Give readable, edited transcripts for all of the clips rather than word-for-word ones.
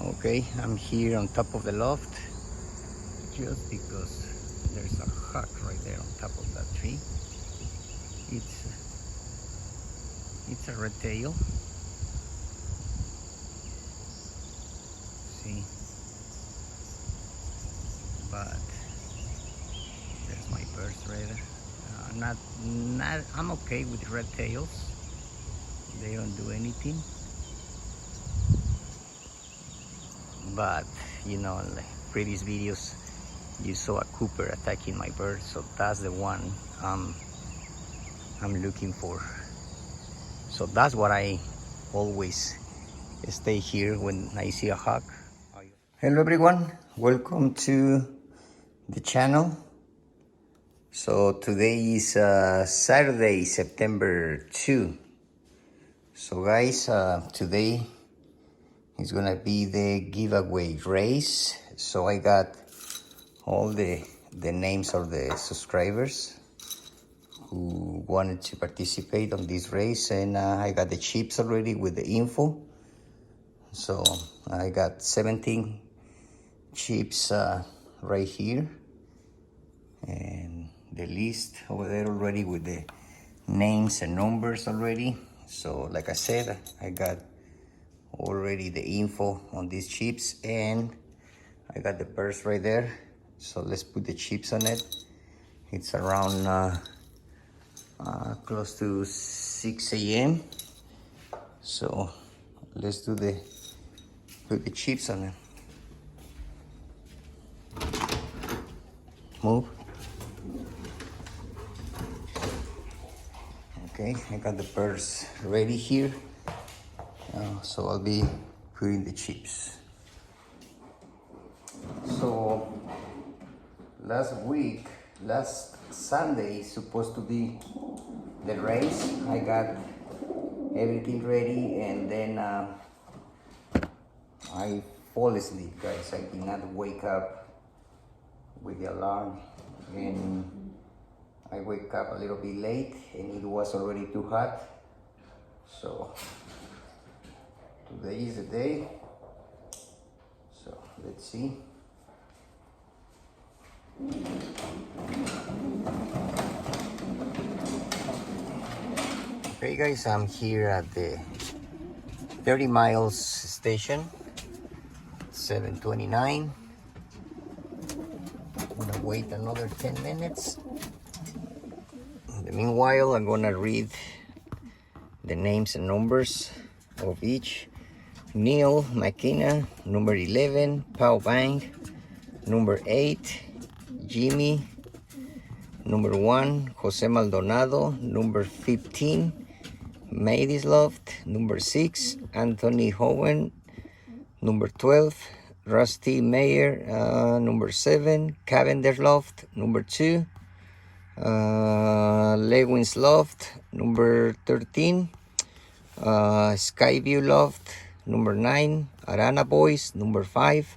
Okay, I'm here on top of the loft just because there's a hawk right there on top of that tree. It's a red tail. See, but there's my birds right there. Not. I'm okay with red tails. They don't do anything. But you know, in the previous videos, you saw a Cooper attacking my bird, so that's the one I'm looking for. So that's what I always stay here when I see a hawk. Hello everyone, welcome to the channel. So today is Saturday, September 2. So guys, today is gonna be the giveaway race. So I got all the names of the subscribers who wanted to participate on this race, and I got the chips already with the info. So I got 17 chips right here, and the list over there already with the names and numbers already. So like I said, I got already the info on these chips, and I got the purse right there. So let's put the chips on it. It's around close to 6 a.m. So let's put the chips on it. Move. Okay, I got the purse ready here. So I'll be putting the chips. So last Sunday is supposed to be the race. I got everything ready, and then I fall asleep, guys. I did not wake up with the alarm, and I wake up a little bit late, and it was already too hot. So today is the day. So let's see. Okay guys, I'm here at the 30 miles station, 7:29. I'm gonna wait another 10 minutes. In the meanwhile, I'm gonna read the names and numbers of each. Neil McKenna, number 11. Pau Bang, number 8. Jimmy, number 1. Jose Maldonado, number 15. Loft, number 6. Anthony Howen, number 12. Rusty Mayer, number 7. Cavendish Loft, number 2. Lewin's Loft, number 13. Skyview Loft, number 9. Arana Boys, number 5.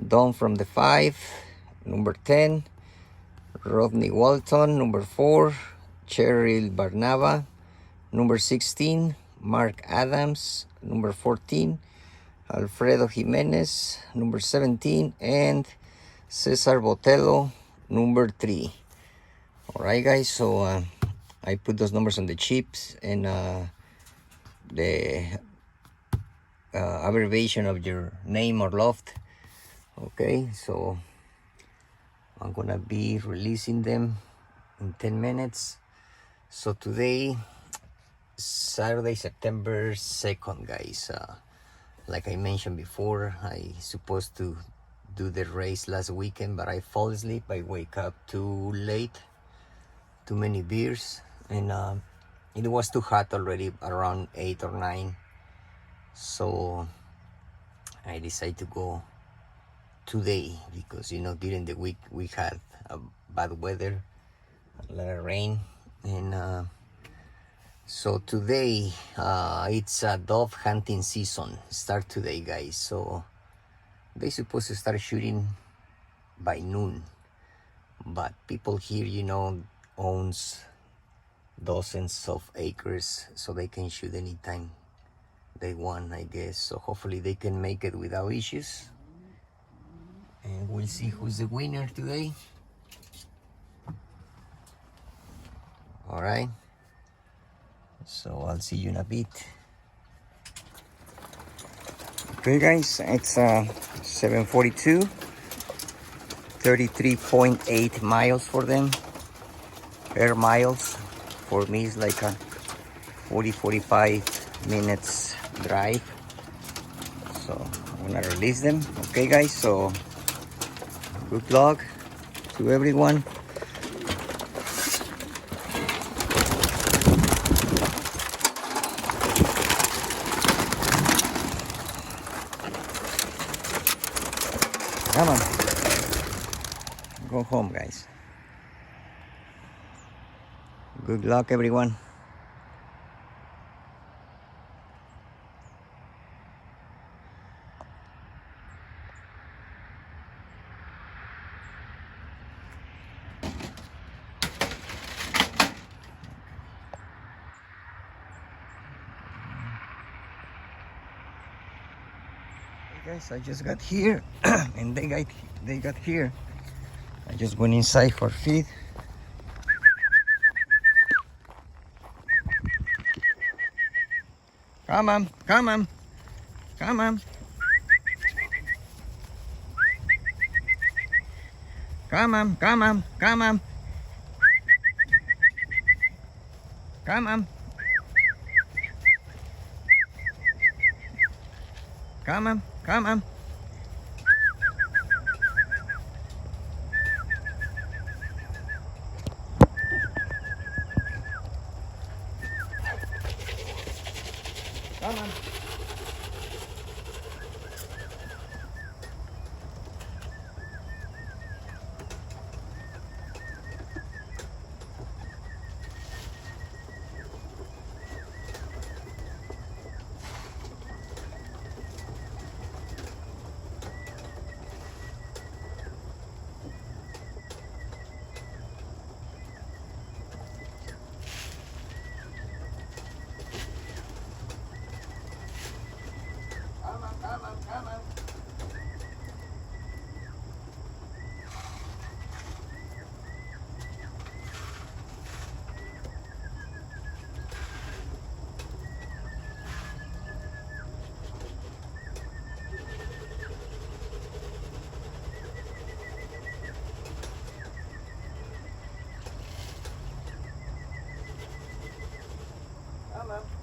Dawn from the 5, number 10. Rodney Walton, number 4. Cheryl Barnava, number 16. Mark Adams, number 14. Alfredo Jimenez, number 17. And Cesar Botello, number 3. All right, guys, so I put those numbers on the chips, and the abbreviation of your name or loft. Okay, so I'm gonna be releasing them in 10 minutes. So today, Saturday, September 2nd, guys. Like I mentioned before, I supposed to do the race last weekend, but I fall asleep. I wake up too late, too many beers, and it was too hot already, around 8 or 9. So I decided to go today because, you know, during the week we had bad weather, a lot of rain, and so today it's a dove hunting season. Start today, guys. So they supposed to start shooting by noon, but people here, you know, owns dozens of acres, so they can shoot anytime they won, I guess. So hopefully they can make it without issues. And we'll see who's the winner today. All right. So I'll see you in a bit. Okay, guys, it's 7:42. 33.8 miles for them. Air miles. For me, it's like a 45 minutes drive. So I'm gonna release them. Okay, guys, so good luck to everyone. Come on, go home, guys. Good luck, everyone. Guys, I just got here and they got here. I just went inside for feed. Come on, come on, come on. Come on, come on, come on. Come on. Come on, come on.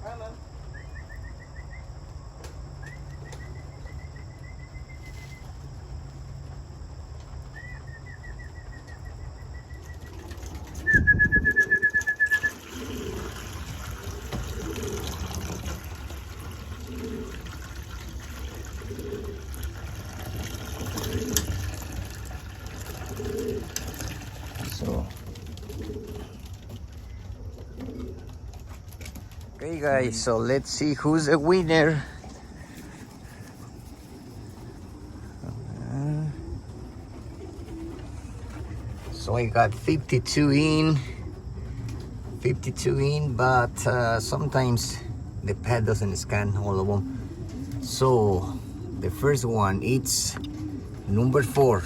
Come on. Okay, guys, so let's see who's the winner. So I got 52 in, but sometimes the pad doesn't scan all of them. So the first one, it's number 4.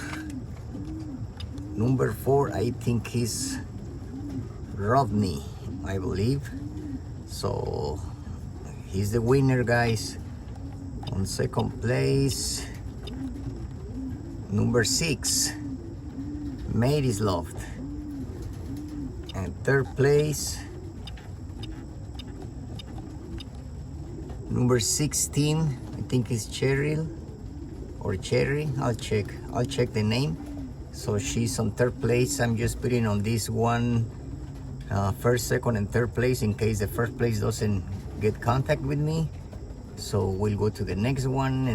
Number 4, I think he's Rodney, I believe. So he's the winner, guys. On second place, number 6, Made is Loved. And third place, number 16, I think it's Cheryl or Cherry. I'll check the name. So she's on third place. I'm just putting on this one first, second, and third place in case the first place doesn't get contact with me. So we'll go to the next one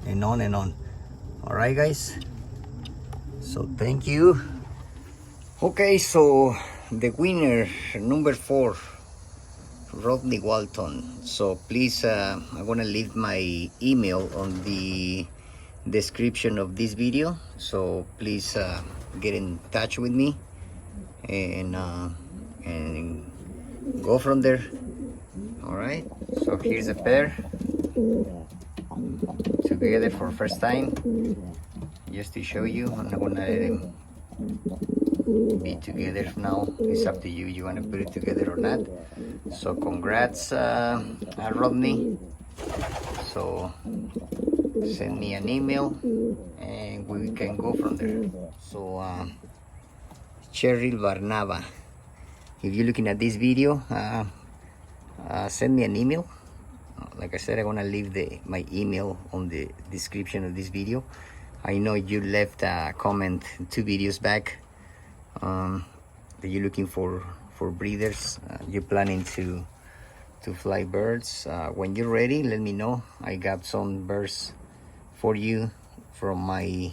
and on and on. All right, guys. So thank you. Okay, so the winner, number 4, Rodney Walton. So please, I'm gonna leave my email on the description of this video. So please get in touch with me and go from there. All right, so here's a pair together for first time. Just to show you, I'm not gonna let them be together now. It's up to you. You want to put it together or not. So congrats, Rodney. So send me an email and we can go from there. So Cheryl Barnaba, if you're looking at this video, send me an email. Like I said, I'm gonna leave my email on the description of this video. I know you left a comment 2 videos back that you're looking for breeders. You're planning to fly birds. When you're ready, let me know. I got some birds for you from my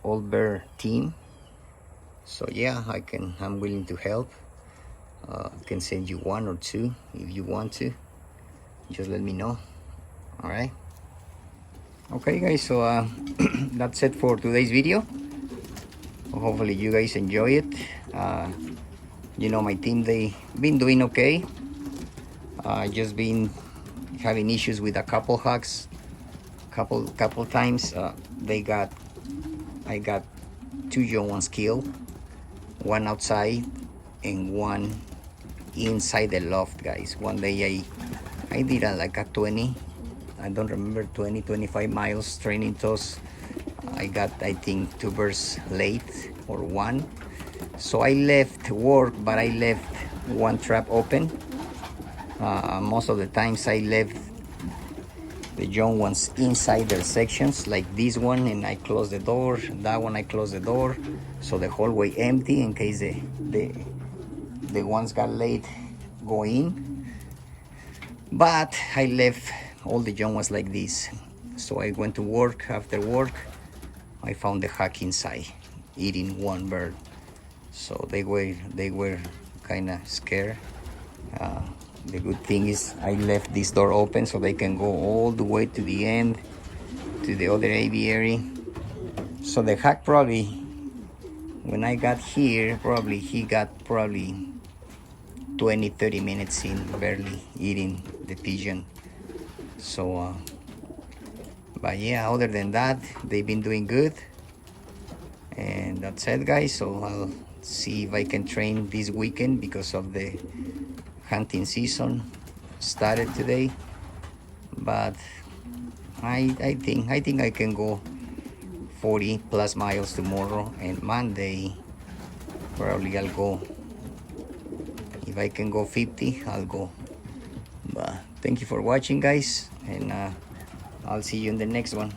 old bird team. So yeah, I'm willing to help. I can send you 1 or 2 if you want to. Just let me know. All right. Okay guys, so that's it for today's video. Hopefully you guys enjoy it. You know, my team, they been doing okay. Just been having issues with a couple hawks. Couple times. I got 2 young ones killed, 1 outside and 1 inside the loft, guys. One day I did like a 20, I don't remember, 25 miles training toss. I got, I think, 2 birds late or 1. So I left work, but I left 1 trap open. Most of the times I left the young ones inside their sections, like this one, and I close the door. That one I close the door, so the hallway empty in case the ones got late go in. But I left all the young ones like this. So I went to work. After work, I found the hawk inside eating 1 bird. So they were kind of scared. The good thing is I left this door open so they can go all the way to the end, to the other aviary. So the hawk probably, when I got here, he got 20-30 minutes in, barely eating the pigeon. So but yeah, other than that, they've been doing good. And that's it, guys. So I'll see if I can train this weekend because of the hunting season started today. But I think I can go 40 plus miles tomorrow, and Monday probably I'll go. If I can go 50, I'll go. But thank you for watching, guys, and I'll see you in the next one.